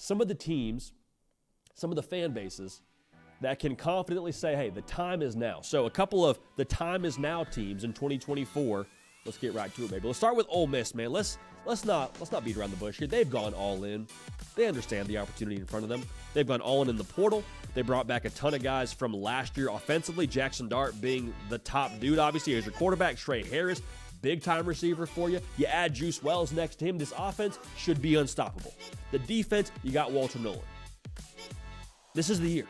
some of the teams, some of the fan bases that can confidently say, hey, the time is now. So a couple of the time is now teams in 2024. Let's get right to it, baby. Let's start with Ole Miss, man. Let's not beat around the bush here. They've gone all in. They understand the opportunity in front of them. They've gone all in the portal. They brought back a ton of guys from last year offensively. Jackson Dart being the top dude, obviously, as your quarterback. Trey Harris, big-time receiver for you. You add Juice Wells next to him. This offense should be unstoppable. The defense, you got Walter Nolan. This is the year.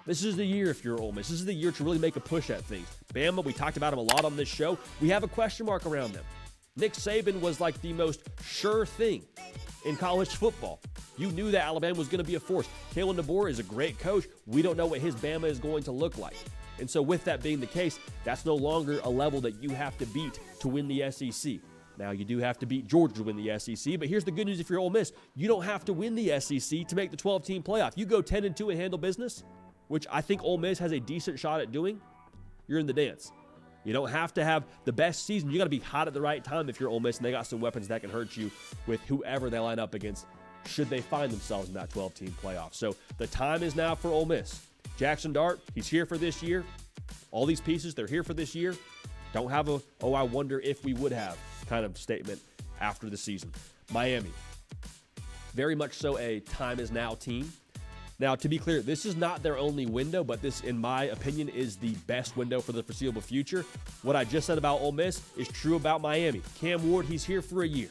This is the year if you're Ole Miss. This is the year to really make a push at things. Bama, we talked about him a lot on this show. We have a question mark around them. Nick Saban was like the most sure thing in college football. You knew that Alabama was going to be a force. Kalen DeBoer is a great coach. We don't know what his Bama is going to look like. And so with that being the case, that's no longer a level that you have to beat to win the SEC. Now, you do have to beat Georgia to win the SEC, but here's the good news if you're Ole Miss. You don't have to win the SEC to make the 12-team playoff. You go 10-2 and handle business, which I think Ole Miss has a decent shot at doing, you're in the dance. You don't have to have the best season. You got to be hot at the right time if you're Ole Miss, and they got some weapons that can hurt you with whoever they line up against should they find themselves in that 12-team playoff. So the time is now for Ole Miss. Jackson Dart, he's here for this year. All these pieces, they're here for this year. Don't have a, oh, I wonder if we would have kind of statement after the season. Miami, very much so a time is now team. Now, to be clear, this is not their only window, but this, in my opinion, is the best window for the foreseeable future. What I just said about Ole Miss is true about Miami. Cam Ward, he's here for a year.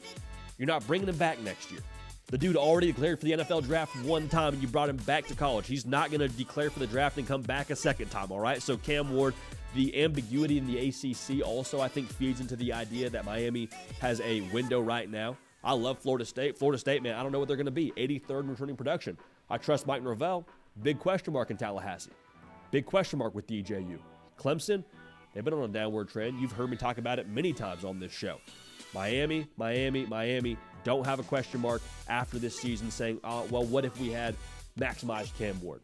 You're not bringing him back next year. The dude already declared for the NFL draft one time, and you brought him back to college. He's not going to declare for the draft and come back a second time, all right? So Cam Ward, the ambiguity in the ACC also, I think, feeds into the idea that Miami has a window right now. I love Florida State. Florida State, man, I don't know what they're going to be. 83rd in returning production. I trust Mike Norvell. Big question mark in Tallahassee. Big question mark with DJU. Clemson, they've been on a downward trend. You've heard me talk about it many times on this show. Miami, don't have a question mark after this season saying, well, what if we had maximized Cam Ward?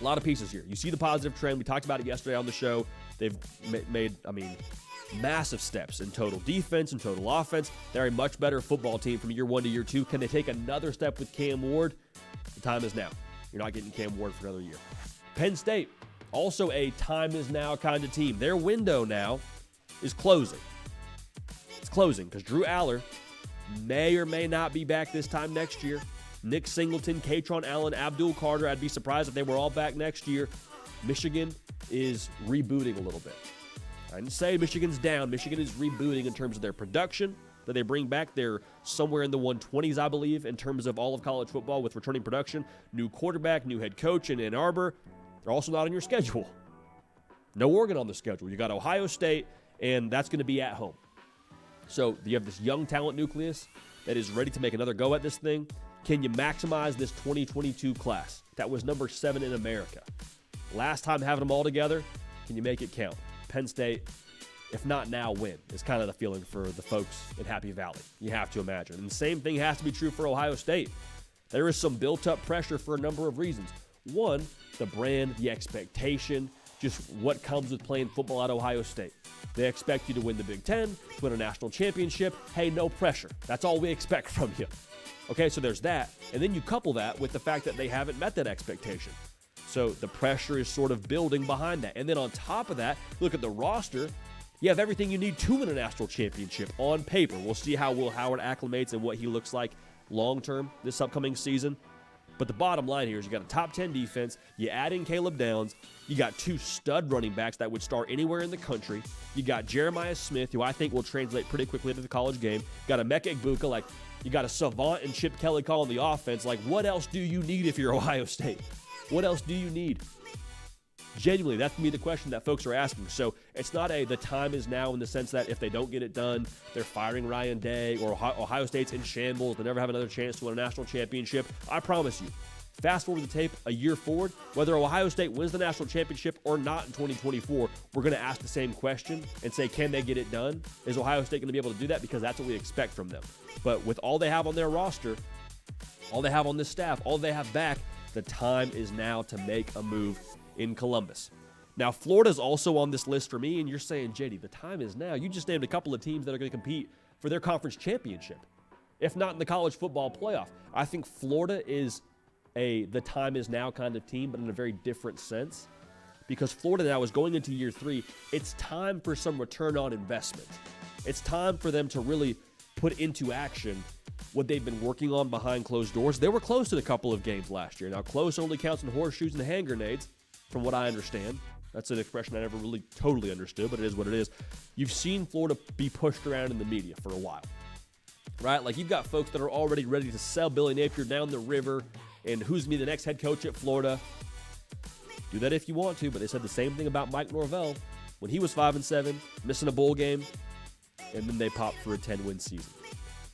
A lot of pieces here. You see the positive trend. We talked about it yesterday on the show. They've made, massive steps in total defense and total offense. They're a much better football team from year one to year two. Can they take another step with Cam Ward? The time is now. You're not getting Cam Ward for another year. Penn State, also a time is now kind of team. Their window now is closing. It's closing because Drew Aller may or may not be back this time next year. Nick Singleton, Katron Allen, Abdul Carter, I'd be surprised if they were all back next year. Michigan is rebooting a little bit. I didn't say Michigan's down. Michigan is rebooting in terms of their production that they bring back. They're somewhere in the 120s, I believe, in terms of all of college football with returning production. New quarterback, new head coach in Ann Arbor. They're also not on your schedule. No Oregon on the schedule. You got Ohio State, and that's going to be at home. So you have this young talent nucleus that is ready to make another go at this thing. Can you maximize this 2022 class? That was number 7 in America. Last time having them all together, can you make it count? Penn State, if not now, win, is kind of the feeling for the folks in Happy Valley. You have to imagine. And the same thing has to be true for Ohio State. There is some built-up pressure for a number of reasons. One, the brand, the expectation, just what comes with playing football at Ohio State. They expect you to win the Big Ten, to win a national championship. Hey, no pressure. That's all we expect from you. Okay, so there's that. And then you couple that with the fact that they haven't met that expectation. So the pressure is sort of building behind that. And then on top of that, look at the roster. You have everything you need to win a national championship on paper. We'll see how Will Howard acclimates and what he looks like long-term this upcoming season. But the bottom line here is you got a top 10 defense. You add in Caleb Downs. You got 2 stud running backs that would start anywhere in the country. You got Jeremiah Smith, who I think will translate pretty quickly to the college game. Got a Emeka Egbuka. You got a savant and Chip Kelly calling the offense. What else do you need if you're Ohio State? What else do you need? Genuinely, that's going to be the question that folks are asking. So it's not the time is now in the sense that if they don't get it done, they're firing Ryan Day or Ohio State's in shambles. They'll never have another chance to win a national championship. I promise you, fast forward the tape a year forward, whether Ohio State wins the national championship or not in 2024, we're going to ask the same question and say, can they get it done? Is Ohio State going to be able to do that? Because that's what we expect from them. But with all they have on their roster, all they have on this staff, all they have back, the time is now to make a move in Columbus. Now, Florida's also on this list for me, and you're saying, JD, the time is now. You just named a couple of teams that are going to compete for their conference championship, if not in the college football playoff. I think Florida is the time is now kind of team, but in a very different sense. Because Florida now is going into year 3. It's time for some return on investment. It's time for them to really put into action what they've been working on behind closed doors. They were close in a couple of games last year. Now, close only counts in horseshoes and hand grenades, from what I understand. That's an expression I never really totally understood, but it is what it is. You've seen Florida be pushed around in the media for a while, right? Like, you've got folks that are already ready to sell Billy Napier down the river and who's going to be the next head coach at Florida. Do that if you want to, but they said the same thing about Mike Norvell when he was 5-7, missing a bowl game, and then they popped for a 10-win season.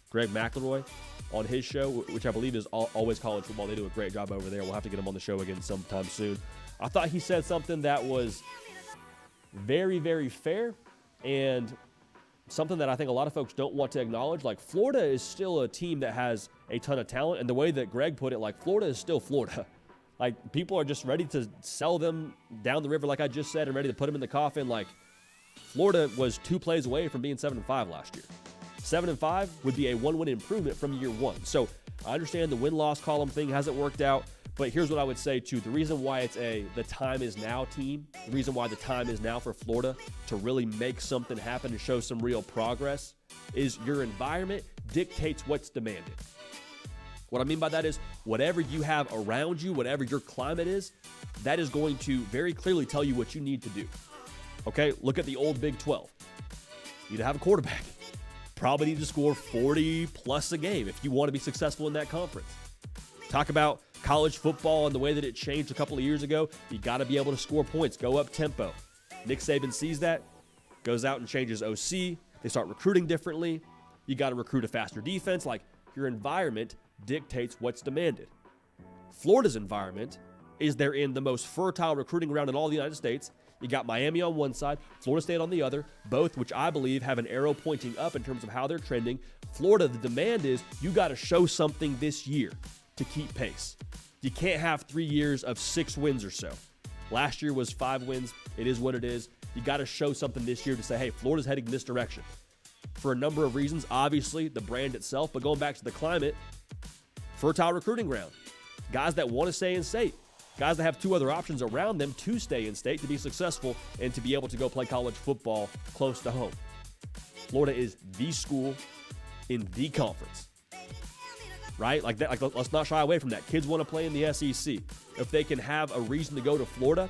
Greg McElroy on his show, which I believe is Always College Football. They do a great job over there. We'll have to get him on the show again sometime soon. I thought he said something that was very, very fair and something that I think a lot of folks don't want to acknowledge. Like, Florida is still a team that has a ton of talent, and the way that Greg put it, like, Florida is still Florida. Like, people are just ready to sell them down the river, like I just said, and ready to put them in the coffin. Like, Florida was 2 plays away from being 7-5 last year. 7-5 would be a 1-win improvement from year 1. So I understand the win-loss column thing hasn't worked out, but here's what I would say, too. The reason why it's the time is now team, the reason why the time is now for Florida to really make something happen and show some real progress is your environment dictates what's demanded. What I mean by that is whatever you have around you, whatever your climate is, that is going to very clearly tell you what you need to do. Okay, look at the old Big 12. You need to have a quarterback. Probably need to score 40 plus a game if you want to be successful in that conference. Talk about college football and the way that it changed a couple of years ago. You got to be able to score points, go up tempo. Nick Saban sees that, goes out and changes OC. They start recruiting differently. You got to recruit a faster defense. Like, your environment dictates what's demanded. Florida's environment is they're in the most fertile recruiting ground in all the United States. You got Miami on one side, Florida State on the other, both which I believe have an arrow pointing up in terms of how they're trending. Florida, the demand is you got to show something this year to keep pace. You can't have 3 years of 6 wins or so. Last year was 5 wins. It is what it is. You got to show something this year to say, hey, Florida's heading in this direction. For a number of reasons, obviously the brand itself, but going back to the climate, fertile recruiting ground. Guys that want to stay in state. Guys that have 2 other options around them to stay in state, to be successful, and to be able to go play college football close to home. Florida is the school in the conference. Right? Like that. Like, let's not shy away from that. Kids want to play in the SEC. If they can have a reason to go to Florida,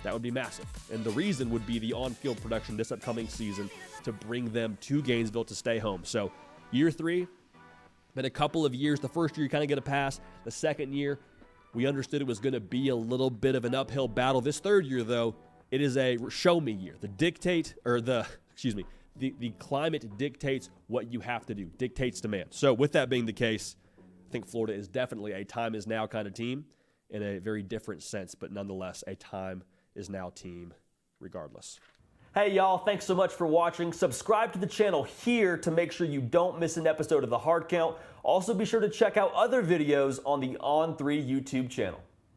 that would be massive. And the reason would be the on-field production this upcoming season to bring them to Gainesville to stay home. So year 3, been a couple of years. The first year you kind of get a pass. The second year, we understood it was going to be a little bit of an uphill battle. This third year, though, it is a show me year. The climate dictates what you have to do, dictates demand. So with that being the case, I think Florida is definitely a time is now kind of team in a very different sense, but nonetheless, a time is now team regardless. Hey, y'all, thanks so much for watching. Subscribe to the channel here to make sure you don't miss an episode of The Hard Count. Also, be sure to check out other videos on the On3 YouTube channel.